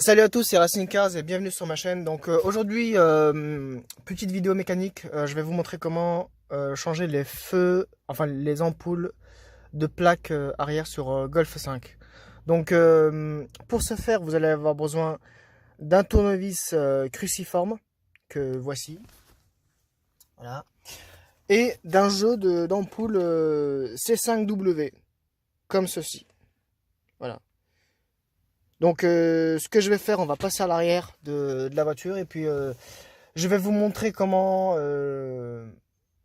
Salut à tous, c'est Racing Cars et bienvenue sur ma chaîne. Donc aujourd'hui, petite vidéo mécanique. Je vais vous montrer comment changer les feux, enfin les ampoules de plaque arrière sur Golf 5. Donc pour ce faire, vous allez avoir besoin d'un tournevis cruciforme que voici, voilà, et d'un jeu d'ampoules C5W comme ceci. Voilà. Donc ce que je vais faire, on va passer à l'arrière de la voiture et puis je vais vous montrer comment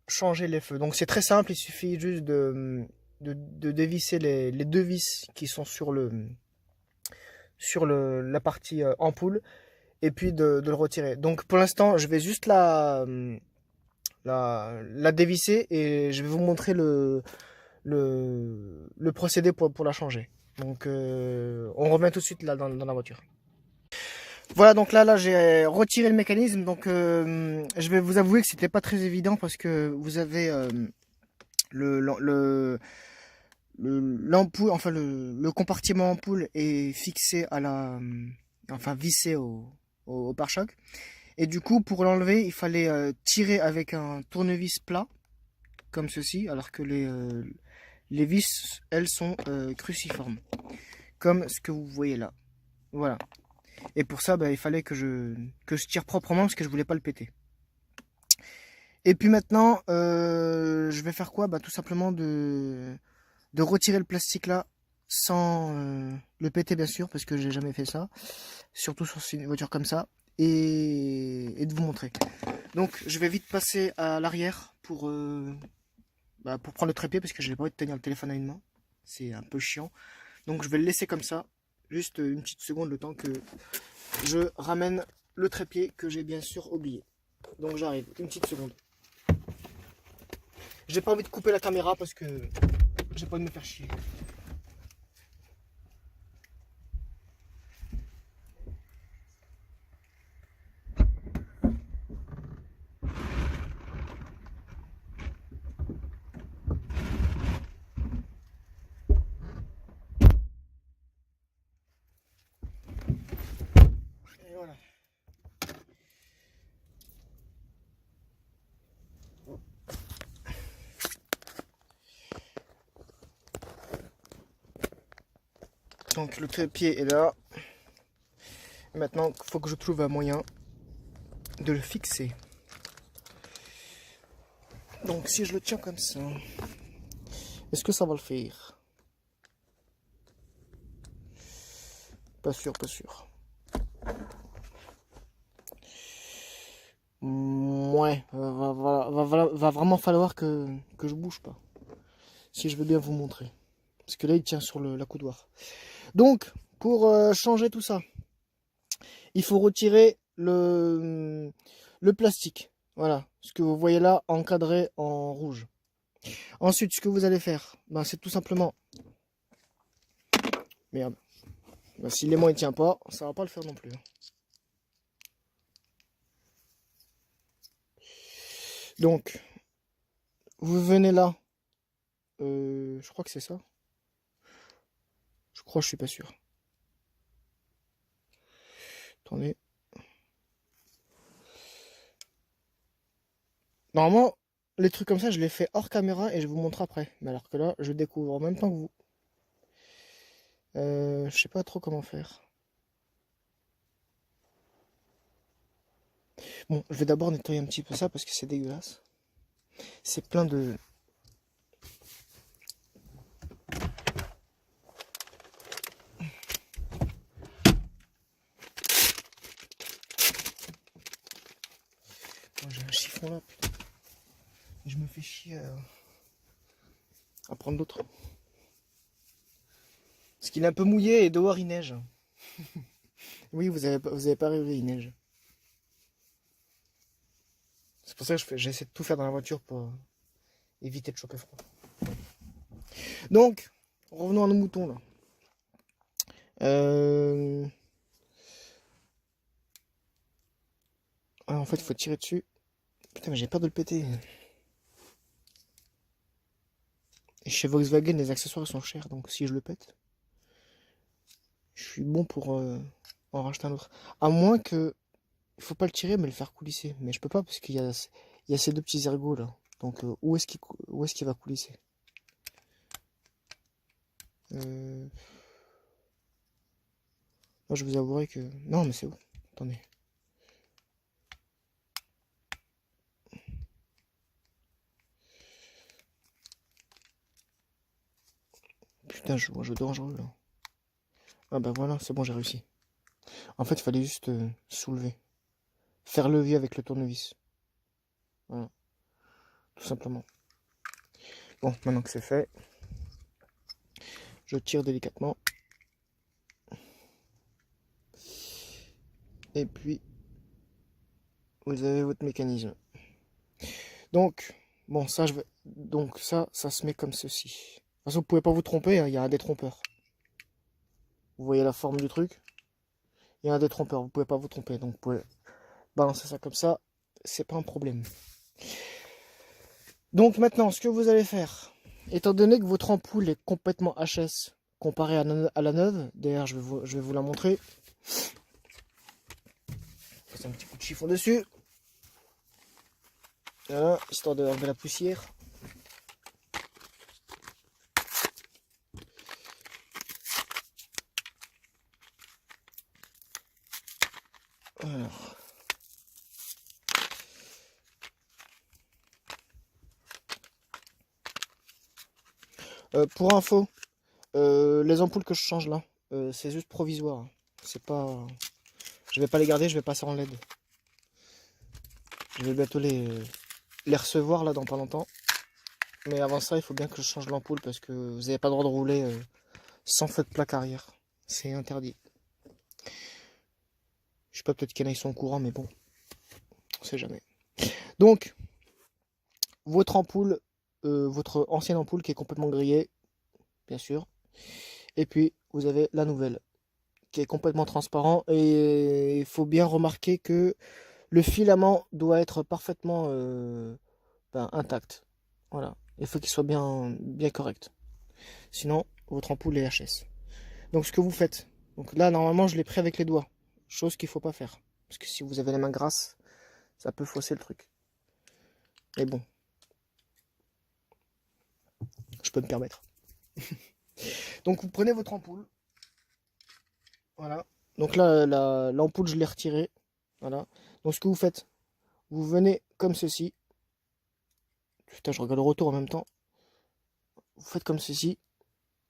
changer les feux. Donc c'est très simple, il suffit juste de dévisser les deux vis qui sont sur la partie ampoule et puis de le retirer. Donc pour l'instant, je vais juste la dévisser et je vais vous montrer le procédé pour la changer. Donc on revient tout de suite là dans la voiture. Voilà, donc là j'ai retiré le mécanisme, donc je vais vous avouer que c'était pas très évident parce que vous avez l'ampoule, enfin le compartiment ampoule est fixé à enfin vissé au pare-choc. Et du coup, pour l'enlever, il fallait tirer avec un tournevis plat, comme ceci, alors que les vis, elles, sont cruciformes, comme ce que vous voyez là. Voilà. Et pour ça, bah, il fallait que je tire proprement parce que je voulais pas le péter. Et puis maintenant, je vais faire quoi? Bah, tout simplement de retirer le plastique là sans le péter bien sûr parce que j'ai jamais fait ça. Surtout sur une voiture comme ça. Et de vous montrer. Donc je vais vite passer à l'arrière pour prendre le trépied parce que je n'ai pas envie de tenir le téléphone à une main. C'est un peu chiant. Donc je vais le laisser comme ça. Juste une petite seconde le temps que je ramène le trépied que j'ai bien sûr oublié. Donc j'arrive, une petite seconde. J'ai pas envie de couper la caméra parce que j'ai pas envie de me faire chier. Et voilà. Donc le trépied est là. Et maintenant, il faut que je trouve un moyen de le fixer. Donc si je le tiens comme ça, est-ce que ça va le faire? Pas sûr, pas sûr. Ouais, va vraiment falloir que je bouge pas. Si je veux bien vous montrer. Parce que là, il tient sur la coudoir. Donc, pour changer tout ça, il faut retirer le plastique. Voilà, ce que vous voyez là, encadré en rouge. Ensuite, ce que vous allez faire, ben, c'est tout simplement... Merde. Ben, si l'aimant ne tient pas, ça va pas le faire non plus. Donc, vous venez là. Je crois que c'est ça. Je crois, je suis pas sûr. Attendez. Normalement, les trucs comme ça, je les fais hors caméra et je vous montre après. Mais alors que là, je découvre en même temps que vous. Je sais pas trop comment faire. Bon, je vais d'abord nettoyer un petit peu ça parce que c'est dégueulasse. C'est plein de... Oh, j'ai un chiffon là, putain. Je me fais chier à prendre l'autre. Parce qu'il est un peu mouillé et dehors il neige. Oui, vous avez pas rêvé, il neige. C'est pour ça que j'essaie de tout faire dans la voiture pour éviter de choper froid. Donc, revenons à nos moutons là. En fait, il faut tirer dessus. Putain, mais j'ai peur de le péter. Et chez Volkswagen, les accessoires sont chers, donc si je le pète, je suis bon pour en racheter un autre. À moins que, il faut pas le tirer, mais le faire coulisser. Mais je peux pas parce il y a ces deux petits ergots là. Donc où est-ce qu'il va coulisser? euh... Moi, je vous avouerai que... Non, mais c'est où? Attendez. Putain, je joue un jeu dangereux là. Ah bah voilà, c'est bon, j'ai réussi. En fait, il fallait juste soulever. Faire levier avec le tournevis. Voilà, tout simplement. Bon, maintenant que c'est fait, je tire délicatement. Et puis, vous avez votre mécanisme. Donc, bon, ça, donc ça se met comme ceci. De toute façon, vous pouvez pas vous tromper, hein, il y a un détrompeur. Vous voyez la forme du truc? Il y a un détrompeur, vous pouvez pas vous tromper. Donc, vous pouvez balancer ça comme ça, c'est pas un problème. Donc maintenant, ce que vous allez faire, étant donné que votre ampoule est complètement HS comparée à la neuve, d'ailleurs je vais vous la montrer. Passe un petit coup de chiffon dessus. Voilà, histoire de enlever la poussière. Alors. Pour info, les ampoules que je change là, c'est juste provisoire. C'est pas, je vais pas les garder, je vais passer en LED. Je vais bientôt les recevoir là dans pas longtemps. Mais avant ça, il faut bien que je change l'ampoule parce que vous n'avez pas le droit de rouler sans feu de plaque arrière. C'est interdit. Je sais pas, peut-être qu'il y en a qui sont au courant, mais bon, on sait jamais. Donc, votre ampoule, votre ancienne ampoule qui est complètement grillée, bien sûr. Et puis, vous avez la nouvelle qui est complètement transparent. Et il faut bien remarquer que le filament doit être parfaitement intact. Voilà. Il faut qu'il soit bien correct. Sinon, votre ampoule est HS. Donc, ce que vous faites. Donc là, normalement, je l'ai pris avec les doigts. Chose qu'il ne faut pas faire. Parce que si vous avez les mains grasses, ça peut fausser le truc. Mais bon. Je peux me permettre. Donc, vous prenez votre ampoule. Voilà. Donc là, l'ampoule, je l'ai retirée. Voilà. Donc, ce que vous faites, vous venez comme ceci. Putain, je regarde le retour en même temps. Vous faites comme ceci.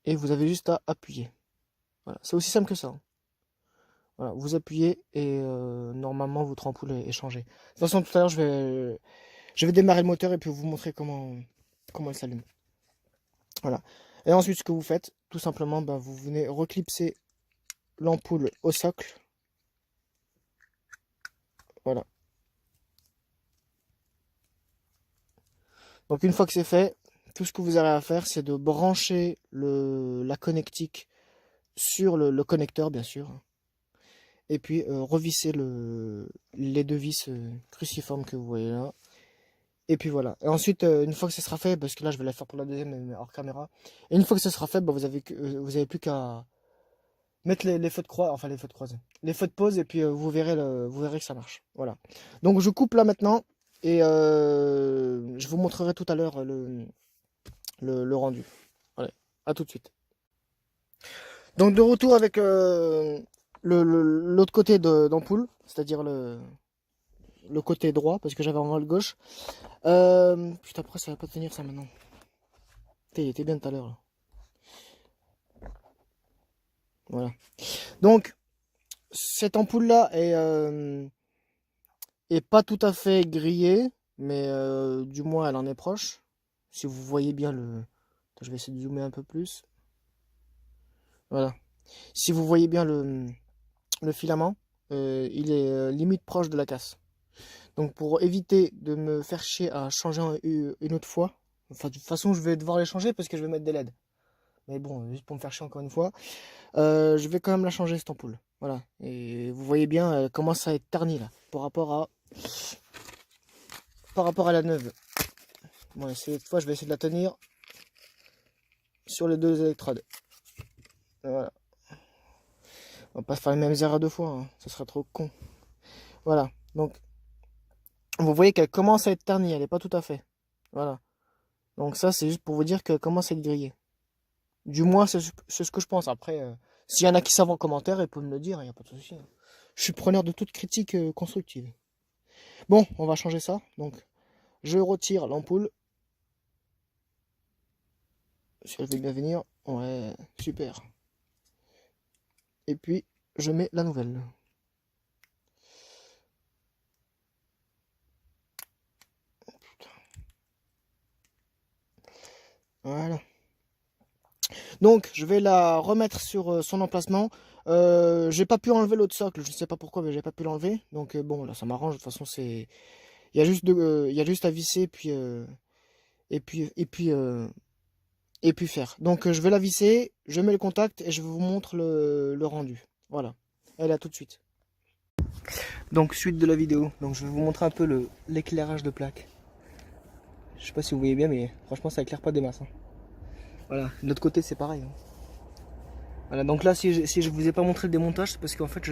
Et vous avez juste à appuyer. Voilà. C'est aussi simple que ça. Voilà. Vous appuyez et normalement, votre ampoule est changée. De toute façon, tout à l'heure, je vais démarrer le moteur et puis vous montrer comment elle s'allume. Voilà. Et ensuite, ce que vous faites, tout simplement, vous venez reclipser l'ampoule au socle. Voilà. Donc une fois que c'est fait, tout ce que vous avez à faire, c'est de brancher la connectique sur le connecteur, bien sûr. Et puis revisser les deux vis cruciformes que vous voyez là. Et puis voilà. Et ensuite, une fois que ce sera fait, parce que là je vais la faire pour la deuxième, mais hors caméra. Et une fois que ce sera fait, vous avez plus qu'à mettre les feux de croix, enfin les feux de croisée, les feux de pause, et puis vous verrez que ça marche. Voilà. Donc je coupe là maintenant, et je vous montrerai tout à l'heure le rendu. Allez, à tout de suite. Donc de retour avec l'autre côté d'ampoule, c'est-à-dire le côté droit, parce que j'avais en le gauche. Putain, après ça va pas tenir ça maintenant. Il était bien tout à l'heure là. Voilà. Donc, cette ampoule là est pas tout à fait grillée, mais du moins elle en est proche. Si vous voyez bien Attends, je vais essayer de zoomer un peu plus. Voilà. Si vous voyez bien le filament, il est limite proche de la casse. Donc pour éviter de me faire chier à changer une autre fois, enfin de toute façon je vais devoir les changer parce que je vais mettre des LED. Mais bon, juste pour me faire chier encore une fois, je vais quand même la changer cette ampoule. Voilà. Et vous voyez bien, elle commence à être ternie là, par rapport à la neuve. Bon, cette fois je vais essayer de la tenir sur les deux électrodes. Voilà. On va pas faire les mêmes erreurs deux fois, hein. Ce serait trop con. Voilà, donc vous voyez qu'elle commence à être ternie, elle est pas tout à fait. Voilà. Donc ça, c'est juste pour vous dire qu'elle commence à être grillée. Du moins, c'est ce que je pense. Après, s'il y en a qui savent en commentaire, ils peuvent me le dire, il n'y a pas de souci. Je suis preneur de toute critique constructive. Bon, on va changer ça. Donc, je retire l'ampoule. Si elle veut bien venir. Ouais, super. Et puis, je mets la nouvelle. Voilà. Donc, je vais la remettre sur son emplacement. J'ai pas pu enlever l'autre socle. Je sais pas pourquoi, mais j'ai pas pu l'enlever. Donc, bon, là, ça m'arrange. De toute façon, c'est... il y a juste à visser, puis... et puis... Et puis... et puis faire. Donc je vais la visser, je mets le contact et je vous montre le rendu. Voilà. Elle a tout de suite. Donc suite de la vidéo. Donc je vais vous montrer un peu l'éclairage de plaque. Je sais pas si vous voyez bien, mais franchement ça éclaire pas des masses. Hein. Voilà. De l'autre côté c'est pareil. Hein. Voilà. Donc là si je vous ai pas montré le démontage, c'est parce qu'en fait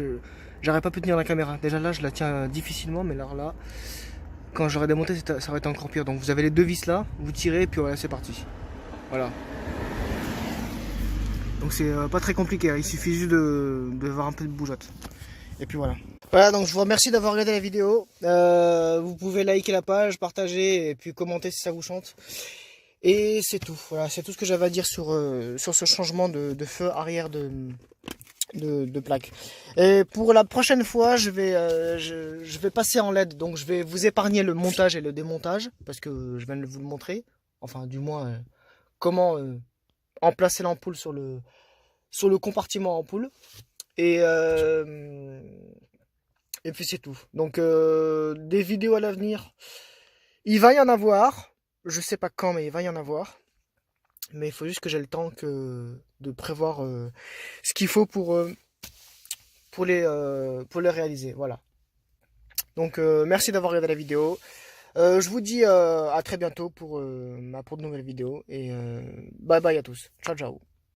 j'aurais pas pu tenir la caméra. Déjà là je la tiens difficilement, mais là quand j'aurais démonté ça aurait été encore pire. Donc vous avez les deux vis là, vous tirez et puis voilà c'est parti. Voilà. Donc c'est pas très compliqué, hein. Il suffit juste de voir un peu de bougeotte. Et puis voilà. Voilà, donc je vous remercie d'avoir regardé la vidéo. Vous pouvez liker la page, partager et puis commenter si ça vous chante. Et c'est tout. Voilà, c'est tout ce que j'avais à dire sur ce changement de feu arrière de plaque. Et pour la prochaine fois, je vais passer en LED. Donc je vais vous épargner le montage et le démontage parce que je viens de vous le montrer. Enfin, du moins, comment emplacer l'ampoule sur le compartiment ampoule. Et puis c'est tout. Donc des vidéos à l'avenir, il va y en avoir. Je sais pas quand, mais il va y en avoir. Mais il faut juste que j'ai le temps de prévoir ce qu'il faut pour les réaliser. Voilà. Donc merci d'avoir regardé la vidéo. Je vous dis à très bientôt pour de nouvelles vidéos. Et bye bye à tous. Ciao ciao.